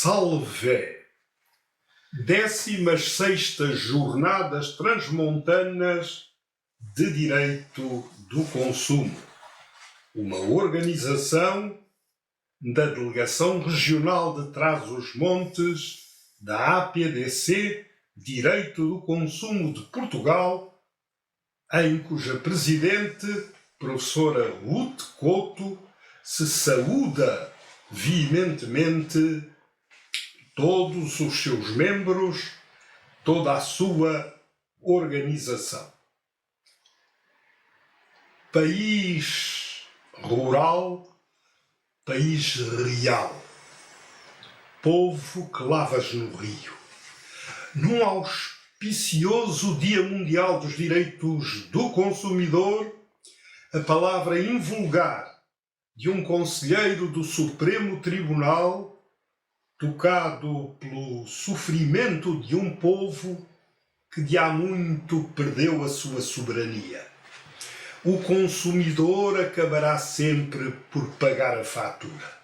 Salve! 16ª Jornadas Transmontanas de Direito do Consumo, uma organização da Delegação Regional de Trás-os-Montes da APDC Direito do Consumo de Portugal, em cuja presidente, professora Ruth Couto, se saúda veementemente todos os seus membros, toda a sua organização. País rural, país real, povo que lavas no rio. Num auspicioso Dia Mundial dos Direitos do Consumidor, a palavra invulgar de um conselheiro do Supremo Tribunal, tocado pelo sofrimento de um povo que de há muito perdeu a sua soberania. O consumidor acabará sempre por pagar a fatura.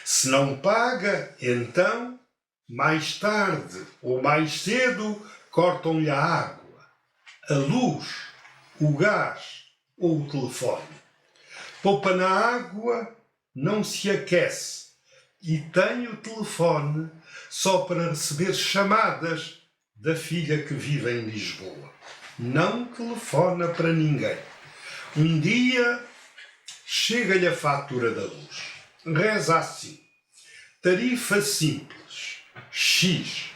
Se não paga, então, mais tarde ou mais cedo, cortam-lhe a água, a luz, o gás ou o telefone. Poupa na água, não se aquece e tem o telefone só para receber chamadas da filha que vive em Lisboa. Não telefona para ninguém. Um dia chega-lhe a fatura da luz. Reza assim: tarifa simples, X.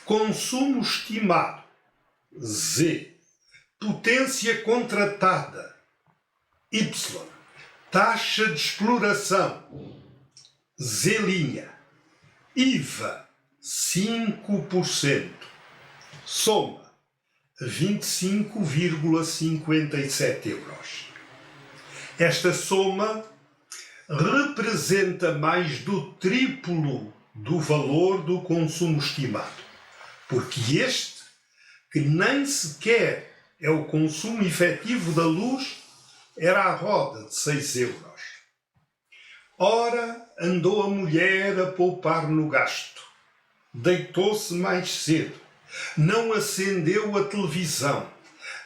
Consumo estimado, Z. Potência contratada, Y. Taxa de exploração, Z'. IVA, 5%. Soma, 25,57 euros. Esta soma representa mais do triplo do valor do consumo estimado, porque este, que nem sequer é o consumo efetivo da luz, era a roda de 6 euros. Ora, andou a mulher a poupar no gasto. Deitou-se mais cedo. Não acendeu a televisão.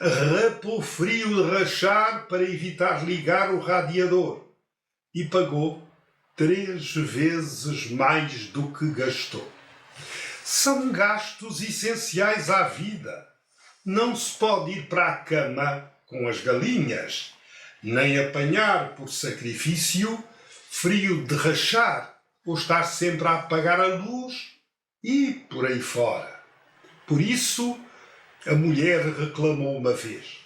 Rapou frio de rachar para evitar ligar o radiador. E pagou 3 vezes mais do que gastou. São gastos essenciais à vida. Não se pode ir para a cama com as galinhas, nem apanhar por sacrifício frio de rachar, ou estar sempre a apagar a luz e por aí fora. Por isso, a mulher reclamou uma vez,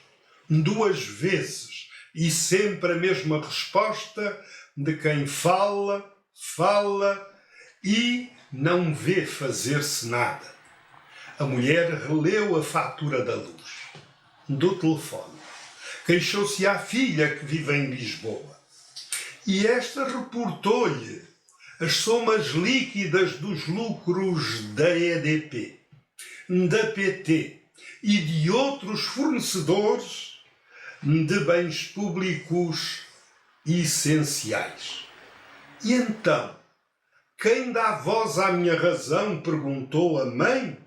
2 vezes, e sempre a mesma resposta de quem fala e não vê fazer-se nada. A mulher releu a fatura da luz, do telefone. Queixou-se à filha que vive em Lisboa. E esta reportou-lhe as somas líquidas dos lucros da EDP, da PT e de outros fornecedores de bens públicos essenciais. E então, quem dá voz à minha razão? Perguntou a mãe,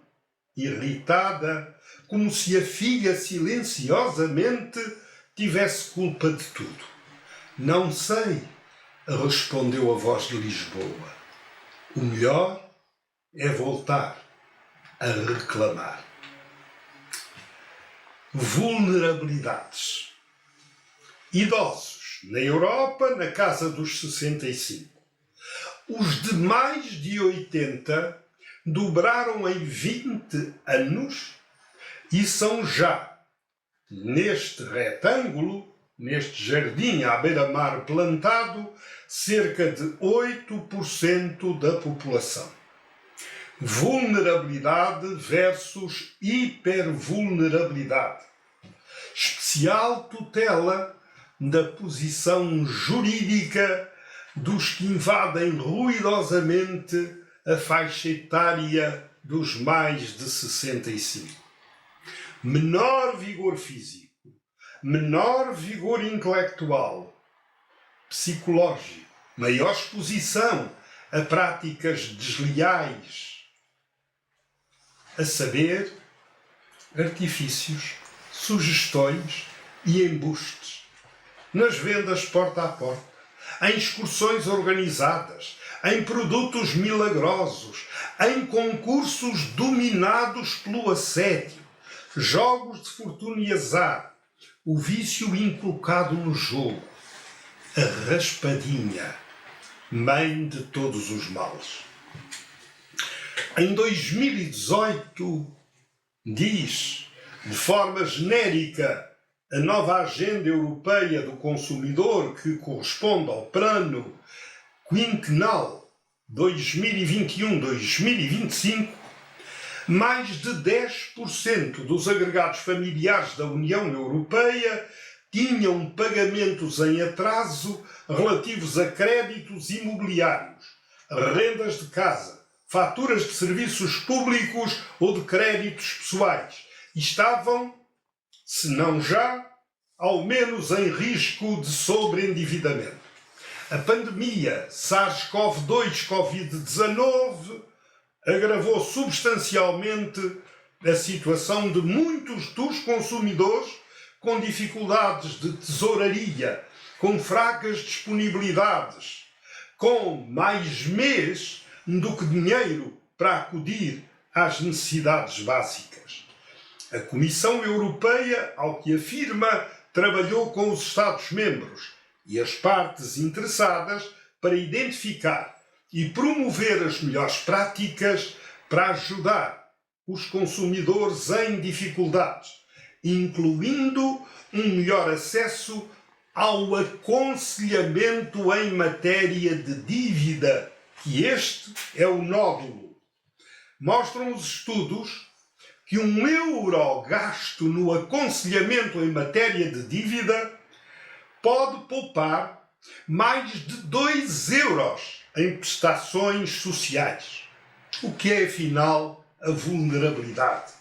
irritada, como se a filha silenciosamente tivesse culpa de tudo. Não sei, respondeu a voz de Lisboa. O melhor é voltar a reclamar. Vulnerabilidades. Idosos na Europa na casa dos 65. Os de mais de 80 dobraram em 20 anos e são já, neste retângulo, neste jardim à beira-mar plantado, cerca de 8% da população. Vulnerabilidade versus hipervulnerabilidade. Especial tutela da posição jurídica dos que invadem ruidosamente a faixa etária dos mais de 65. Menor vigor físico, menor vigor intelectual, psicológico, maior exposição a práticas desleais, a saber, artifícios, sugestões e embustes, nas vendas porta a porta, em excursões organizadas, em produtos milagrosos, em concursos dominados pelo assédio, jogos de fortuna e azar, o vício inculcado no jogo, a raspadinha, mãe de todos os males. Em 2018, diz, de forma genérica, a nova Agenda Europeia do Consumidor, que corresponde ao Plano Quinquenal 2021-2025, mais de 10% dos agregados familiares da União Europeia tinham pagamentos em atraso relativos a créditos imobiliários, rendas de casa, faturas de serviços públicos ou de créditos pessoais e estavam, se não já, ao menos em risco de sobreendividamento. A pandemia SARS-CoV-2 Covid-19 agravou substancialmente a situação de muitos dos consumidores com dificuldades de tesouraria, com fracas disponibilidades, com mais mês do que dinheiro para acudir às necessidades básicas. A Comissão Europeia, ao que afirma, trabalhou com os Estados-membros e as partes interessadas para identificar e promover as melhores práticas para ajudar os consumidores em dificuldades, incluindo um melhor acesso ao aconselhamento em matéria de dívida, que este é o nódulo. Mostram os estudos que €1 gasto no aconselhamento em matéria de dívida pode poupar mais de €2 em prestações sociais. O que é, afinal, a vulnerabilidade?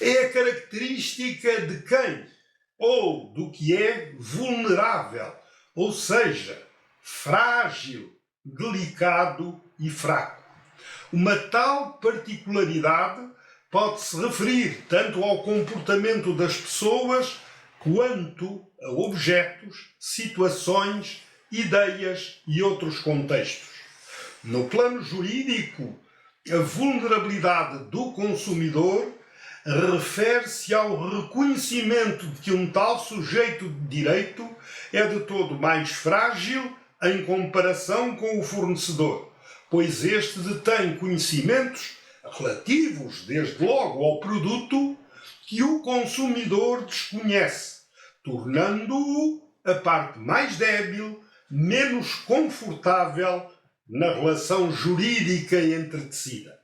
É a característica de quem ou do que é vulnerável, ou seja, frágil, delicado e fraco. Uma tal particularidade pode-se referir tanto ao comportamento das pessoas quanto a objetos, situações, ideias e outros contextos. No plano jurídico, a vulnerabilidade do consumidor refere-se ao reconhecimento de que um tal sujeito de direito é de todo mais frágil em comparação com o fornecedor, pois este detém conhecimentos relativos, desde logo, ao produto que o consumidor desconhece, tornando-o a parte mais débil, menos confortável na relação jurídica entretecida.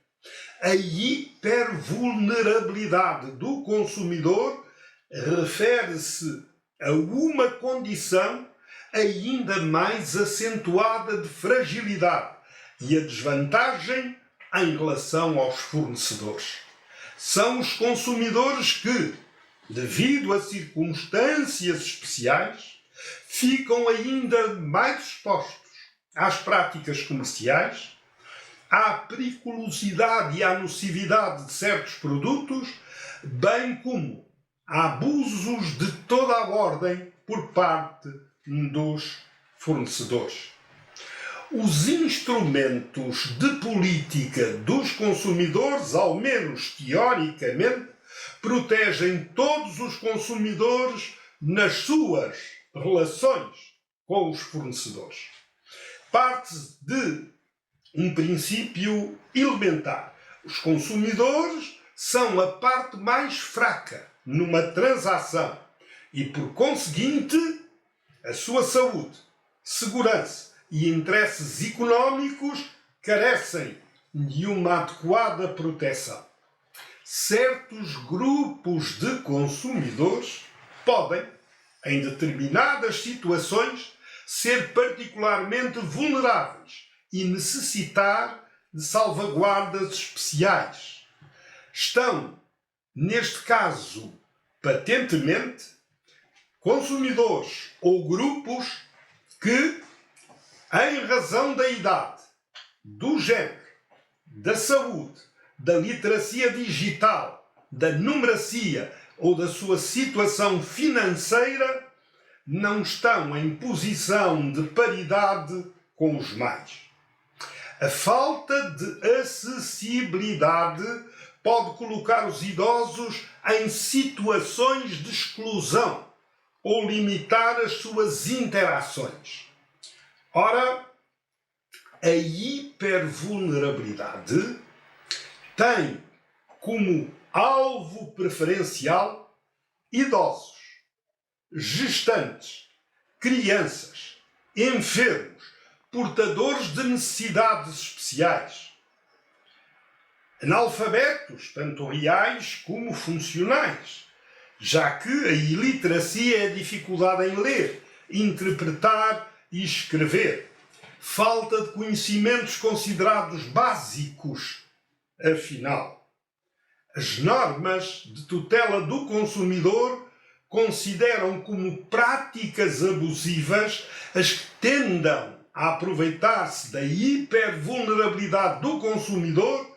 A hipervulnerabilidade do consumidor refere-se a uma condição ainda mais acentuada de fragilidade e a desvantagem em relação aos fornecedores. São os consumidores que, devido a circunstâncias especiais, ficam ainda mais expostos às práticas comerciais, à periculosidade e à nocividade de certos produtos, bem como a abusos de toda a ordem por parte dos fornecedores. Os instrumentos de política dos consumidores, ao menos teoricamente, protegem todos os consumidores nas suas relações com os fornecedores. Parte-se de um princípio elementar. Os consumidores são a parte mais fraca numa transação e, por conseguinte, a sua saúde, segurança e interesses económicos carecem de uma adequada proteção. Certos grupos de consumidores podem, em determinadas situações, ser particularmente vulneráveis e necessitar de salvaguardas especiais. Estão, neste caso, patentemente, consumidores ou grupos que, em razão da idade, do género, da saúde, da literacia digital, da numeracia ou da sua situação financeira não estão em posição de paridade com os mais. A falta de acessibilidade pode colocar os idosos em situações de exclusão ou limitar as suas interações. Ora, a hipervulnerabilidade tem como alvo preferencial idosos, gestantes, crianças, enfermos, portadores de necessidades especiais, analfabetos, tanto reais como funcionais, já que a iliteracia é a dificuldade em ler, interpretar e escrever, falta de conhecimentos considerados básicos. Afinal, as normas de tutela do consumidor consideram como práticas abusivas as que tendam a aproveitar-se da hipervulnerabilidade do consumidor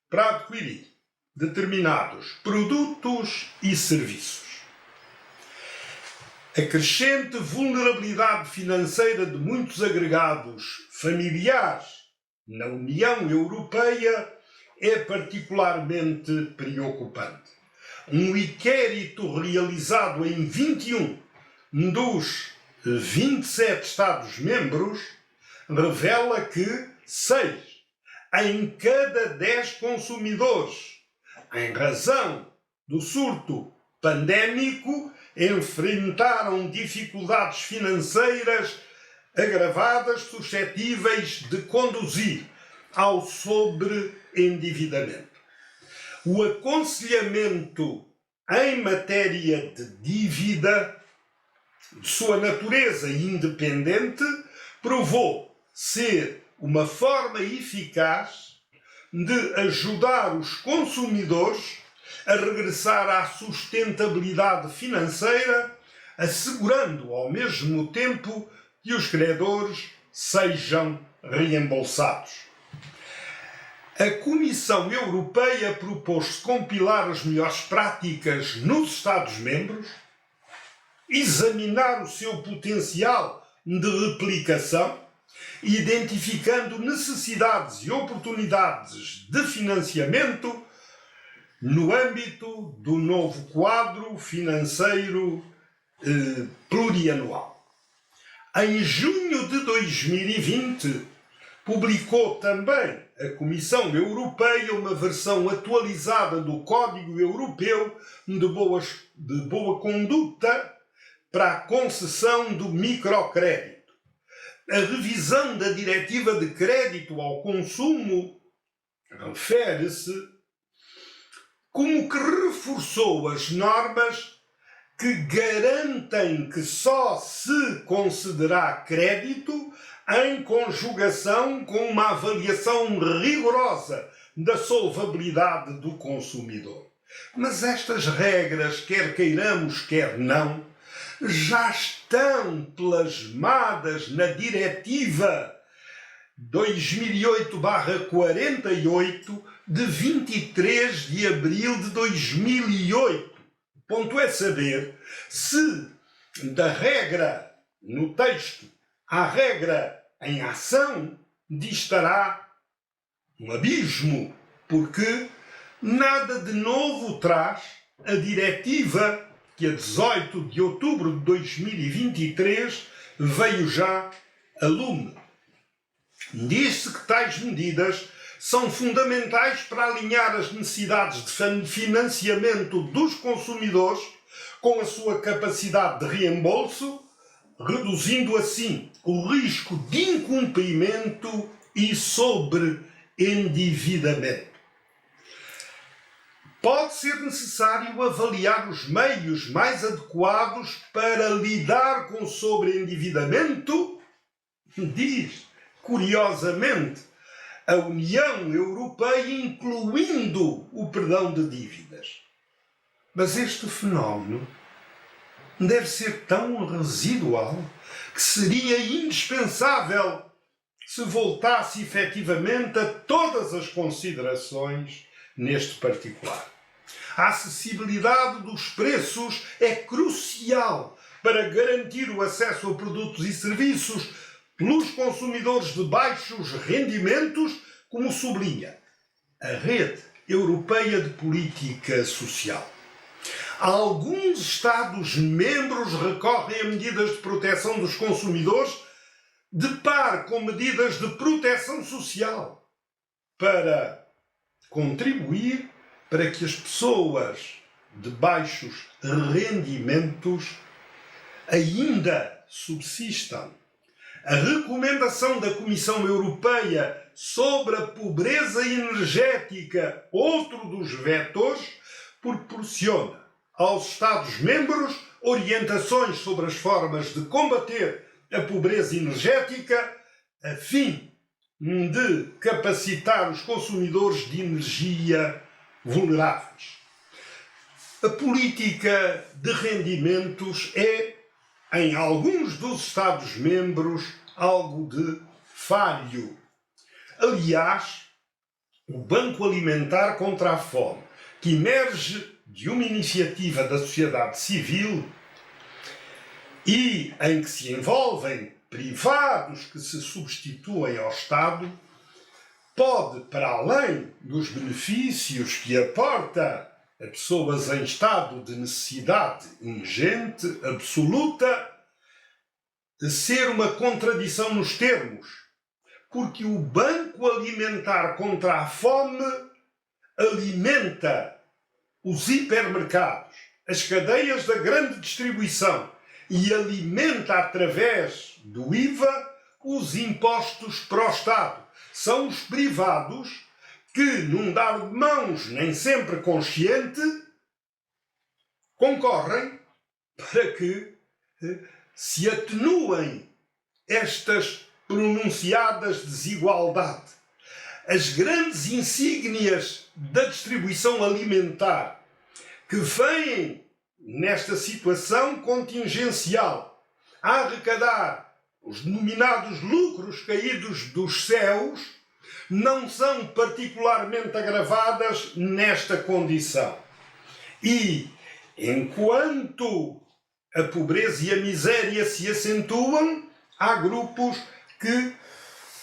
para adquirir determinados produtos e serviços. A crescente vulnerabilidade financeira de muitos agregados familiares na União Europeia é particularmente preocupante. Um inquérito realizado em 21 dos 27 Estados-membros revela que 6 em cada 10 consumidores, em razão do surto pandémico, enfrentaram dificuldades financeiras agravadas suscetíveis de conduzir ao sobreendividamento. O aconselhamento em matéria de dívida, de sua natureza independente, provou ser uma forma eficaz de ajudar os consumidores a regressar à sustentabilidade financeira, assegurando ao mesmo tempo que os credores sejam reembolsados. A Comissão Europeia propôs compilar as melhores práticas nos Estados-membros, examinar o seu potencial de replicação, identificando necessidades e oportunidades de financiamento no âmbito do novo quadro financeiro plurianual. Em junho de 2020, publicou também a Comissão Europeia uma versão atualizada do Código Europeu de Boa Conduta para a concessão do microcrédito. A revisão da Diretiva de Crédito ao Consumo refere-se como que reforçou as normas que garantem que só se concederá crédito em conjugação com uma avaliação rigorosa da solvabilidade do consumidor. Mas estas regras, quer queiramos, quer não, já estão plasmadas na Diretiva 2008/48 de 23 de abril de 2008. O ponto é saber se da regra no texto à regra em ação distará um abismo, porque nada de novo traz a Diretiva que a 18 de outubro de 2023 veio já a lume. Diz-se que tais medidas são fundamentais para alinhar as necessidades de financiamento dos consumidores com a sua capacidade de reembolso, reduzindo assim o risco de incumprimento e sobreendividamento. Pode ser necessário avaliar os meios mais adequados para lidar com o sobreendividamento, diz, curiosamente, a União Europeia, incluindo o perdão de dívidas. Mas este fenómeno deve ser tão residual que seria indispensável se voltasse efetivamente a todas as considerações neste particular. A acessibilidade dos preços é crucial para garantir o acesso a produtos e serviços pelos consumidores de baixos rendimentos, como sublinha a Rede Europeia de Política Social. Alguns Estados-membros recorrem a medidas de proteção dos consumidores de par com medidas de proteção social para contribuir para que as pessoas de baixos rendimentos ainda subsistam. A recomendação da Comissão Europeia sobre a pobreza energética, outro dos vetores, proporciona aos Estados-membros orientações sobre as formas de combater a pobreza energética a fim de capacitar os consumidores de energia vulneráveis. A política de rendimentos é, em alguns dos Estados-membros, algo de falho. Aliás, o Banco Alimentar contra a Fome, que emerge de uma iniciativa da sociedade civil e em que se envolvem privados que se substituem ao Estado, pode, para além dos benefícios que aporta a pessoas em estado de necessidade ingente, absoluta, ser uma contradição nos termos, porque o Banco Alimentar contra a Fome alimenta os hipermercados, as cadeias da grande distribuição e alimenta através do IVA os impostos para o Estado. São os privados que, num dar de mãos nem sempre consciente, concorrem para que se atenuem estas pronunciadas desigualdades. As grandes insígnias da distribuição alimentar que vêm nesta situação contingencial a arrecadar os denominados lucros caídos dos céus não são particularmente agravadas nesta condição. E, enquanto a pobreza e a miséria se acentuam, há grupos que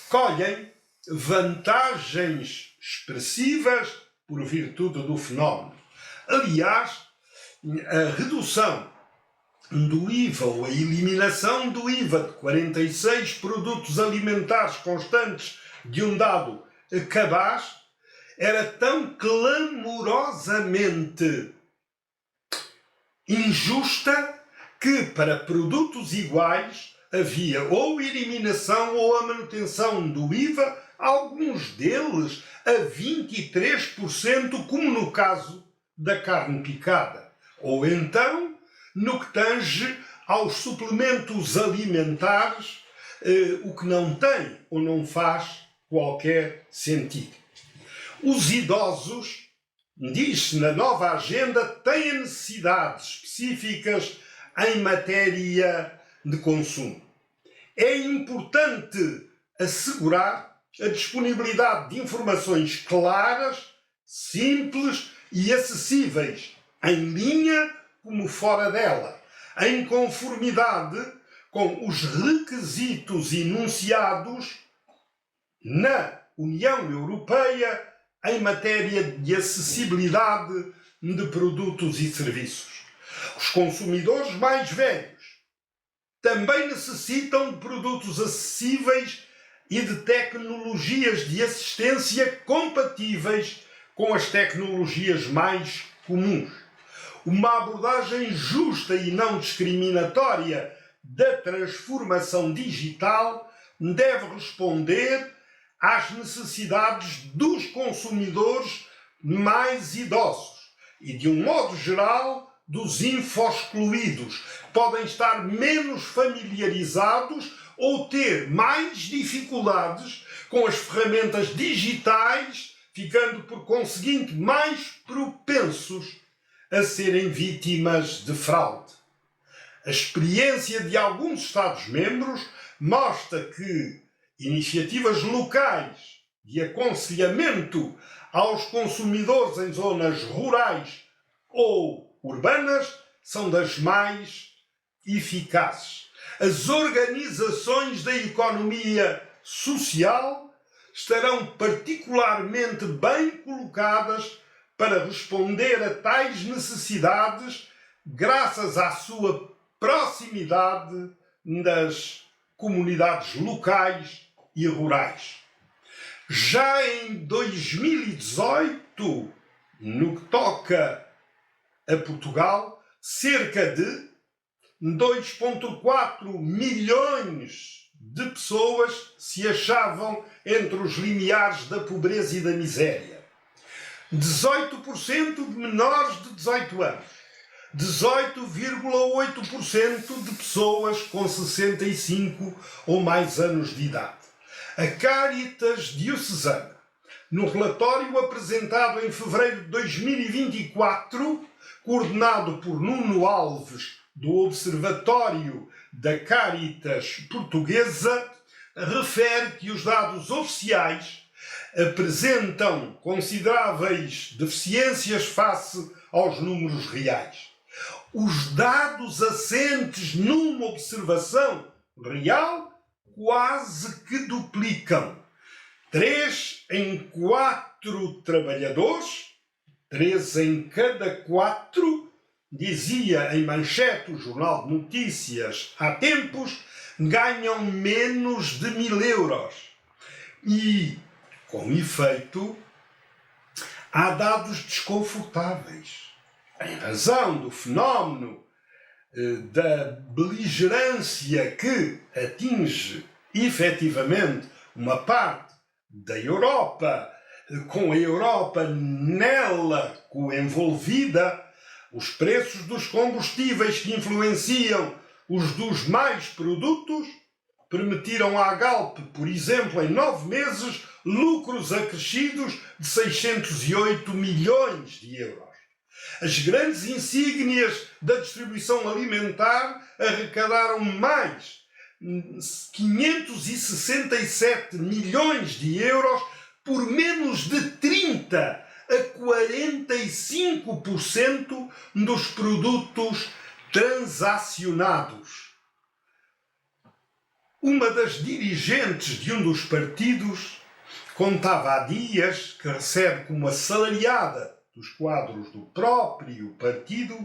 colhem vantagens expressivas por virtude do fenómeno. Aliás, a redução do IVA ou a eliminação do IVA de 46 produtos alimentares constantes de um dado cabaz era tão clamorosamente injusta que, para produtos iguais, havia ou eliminação ou a manutenção do IVA, alguns deles a 23%, como no caso da carne picada. Ou então, no que tange aos suplementos alimentares, o que não tem ou não faz qualquer sentido. Os idosos, diz-se na nova agenda, têm necessidades específicas em matéria de consumo. É importante assegurar a disponibilidade de informações claras, simples e acessíveis, em linha como fora dela, em conformidade com os requisitos enunciados na União Europeia em matéria de acessibilidade de produtos e serviços. Os consumidores mais velhos também necessitam de produtos acessíveis e de tecnologias de assistência compatíveis com as tecnologias mais comuns. Uma abordagem justa e não discriminatória da transformação digital deve responder às necessidades dos consumidores mais idosos e, de um modo geral, dos info-excluídos. Podem estar menos familiarizados ou ter mais dificuldades com as ferramentas digitais, ficando, por conseguinte, mais propensos a serem vítimas de fraude. A experiência de alguns Estados-membros mostra que iniciativas locais de aconselhamento aos consumidores em zonas rurais ou urbanas são das mais eficazes. As organizações da economia social estarão particularmente bem colocadas para responder a tais necessidades graças à sua proximidade das comunidades locais e rurais. Já em 2018, no que toca a Portugal, cerca de 2,4 milhões de pessoas se achavam entre os limiares da pobreza e da miséria. 18% de menores de 18 anos. 18,8% de pessoas com 65 ou mais anos de idade. A Caritas Diocesana, no relatório apresentado em fevereiro de 2024, coordenado por Nuno Alves, do Observatório da Caritas Portuguesa, refere que os dados oficiais apresentam consideráveis deficiências face aos números reais. Os dados assentes numa observação real quase que duplicam. 3 em 4 trabalhadores, 3 em cada 4, dizia em manchete o Jornal de Notícias há tempos, ganham menos de 1.000 euros. E, com efeito, há dados desconfortáveis. Em razão do fenómeno da beligerância que atinge efetivamente uma parte da Europa, com a Europa nela coenvolvida, os preços dos combustíveis que influenciam os dos mais produtos permitiram à Galp, por exemplo, em 9 meses, lucros acrescidos de 608 milhões de euros. As grandes insígnias da distribuição alimentar arrecadaram mais 567 milhões de euros por menos de 30 a 45% dos produtos transacionados. Uma das dirigentes de um dos partidos contava há dias que recebe como assalariada dos quadros do próprio partido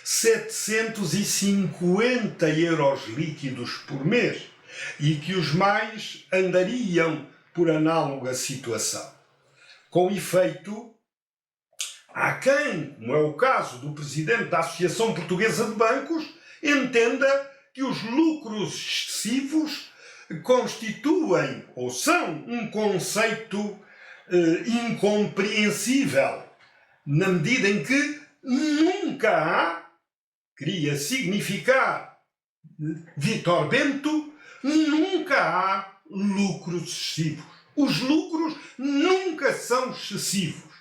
750 euros líquidos por mês e que os mais andariam por análoga situação. Com efeito, há quem, como é o caso do presidente da Associação Portuguesa de Bancos, entenda que os lucros excessivos constituem ou são um conceito incompreensível, na medida em que nunca há, queria significar Vítor Bento, nunca há lucros excessivos. Os lucros nunca são excessivos.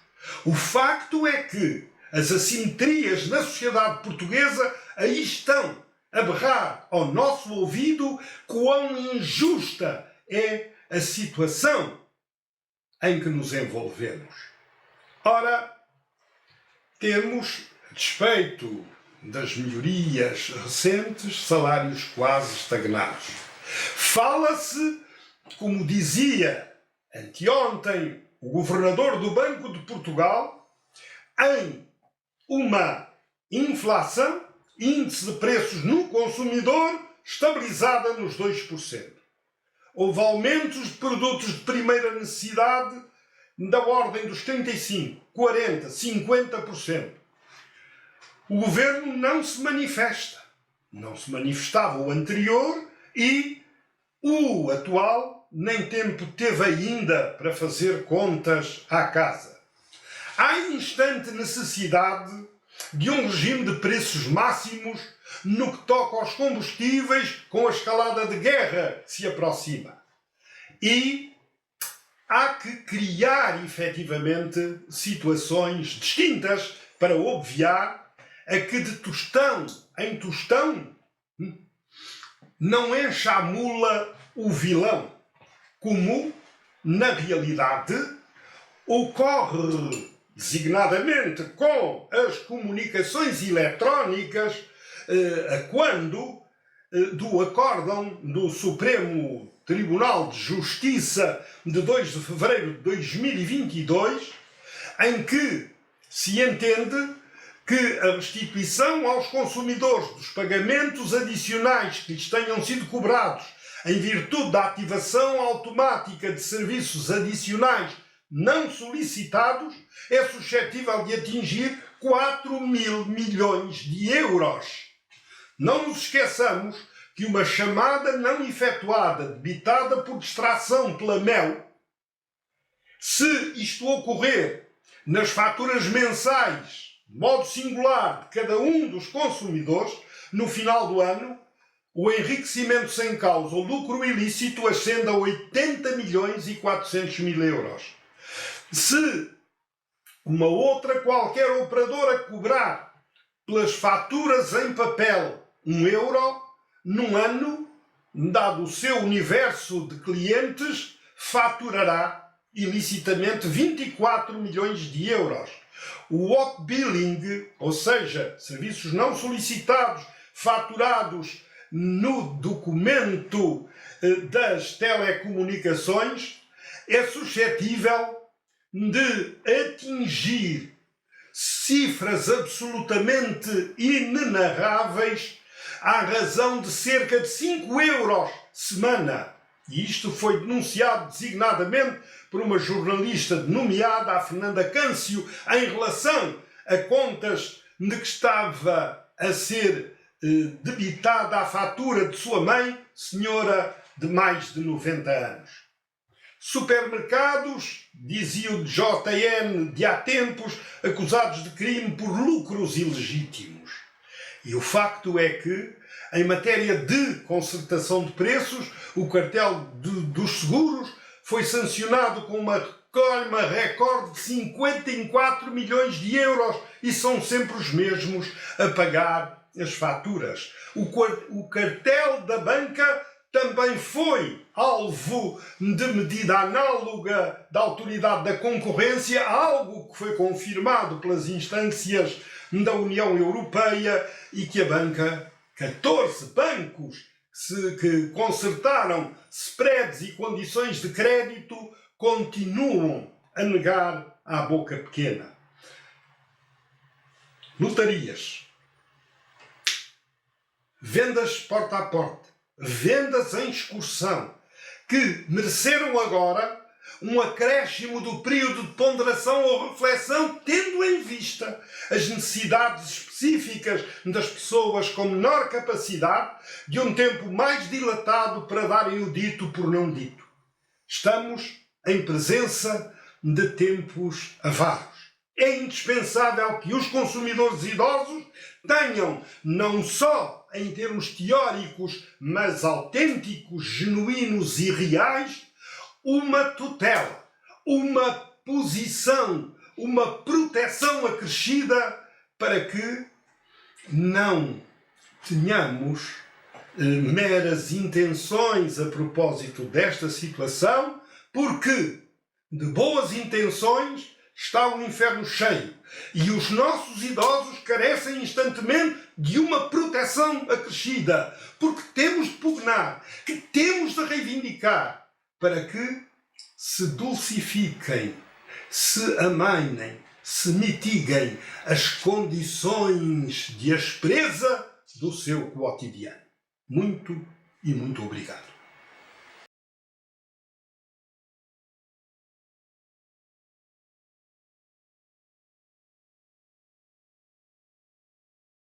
O facto é que as assimetrias na sociedade portuguesa aí estão a berrar ao nosso ouvido quão injusta é a situação em que nos envolvemos. Ora, temos, a despeito das melhorias recentes, salários quase estagnados. Fala-se, como dizia anteontem o governador do Banco de Portugal, em uma inflação, índice de preços no consumidor, estabilizada nos 2%. Houve aumentos de produtos de primeira necessidade da ordem dos 35%, 40%, 50%. O governo não se manifesta. Não se manifestava o anterior e o atual nem tempo teve ainda para fazer contas à casa. Há instante necessidade de um regime de preços máximos no que toca aos combustíveis com a escalada de guerra que se aproxima. E há que criar, efetivamente, situações distintas para obviar a que de tostão em tostão não encha a mula o vilão. como, na realidade, ocorre designadamente com as comunicações eletrónicas, quando do acórdão do Supremo Tribunal de Justiça de 2 de fevereiro de 2022, em que se entende que a restituição aos consumidores dos pagamentos adicionais que lhes tenham sido cobrados em virtude da ativação automática de serviços adicionais não solicitados é suscetível de atingir 4.000 milhões de euros. Não nos esqueçamos que uma chamada não efetuada, debitada por distração pela MEL, se isto ocorrer nas faturas mensais, de modo singular, de cada um dos consumidores, no final do ano, o enriquecimento sem causa ou lucro ilícito ascende a 80 milhões e 400 mil euros. Se uma outra qualquer operadora cobrar pelas faturas em papel 1 euro, num ano, dado o seu universo de clientes, faturará ilicitamente 24 milhões de euros. O hot billing, ou seja, serviços não solicitados, faturados no documento das telecomunicações, é suscetível de atingir cifras absolutamente inenarráveis à razão de cerca de 5 euros semana. E isto foi denunciado designadamente por uma jornalista nomeada, a Fernanda Câncio, em relação a contas de que estava a ser debitada a fatura de sua mãe, senhora de mais de 90 anos. Supermercados, dizia o JN de há tempos, acusados de crime por lucros ilegítimos. E o facto é que, em matéria de concertação de preços, o cartel dos seguros foi sancionado com uma coima recorde de 54 milhões de euros e são sempre os mesmos a pagar as faturas. O cartel da banca também foi alvo de medida análoga da Autoridade da Concorrência, algo que foi confirmado pelas instâncias da União Europeia e que a banca, 14 bancos que concertaram spreads e condições de crédito, continuam a negar à boca pequena. Lotarias, vendas porta a porta, vendas em excursão, que mereceram agora um acréscimo do período de ponderação ou reflexão, tendo em vista as necessidades específicas das pessoas com menor capacidade de um tempo mais dilatado para darem o dito por não dito. Estamos em presença de tempos avaros. É indispensável que os consumidores idosos tenham, não só em termos teóricos, mas autênticos, genuínos e reais, uma tutela, uma posição, uma proteção acrescida para que não tenhamos meras intenções a propósito desta situação, porque de boas intenções está o inferno cheio e os nossos idosos carecem instantemente de uma proteção acrescida, porque temos de pugnar, que temos de reivindicar para que se dulcifiquem, se amainem, se mitiguem as condições de aspereza do seu cotidiano. Muito e muito obrigado.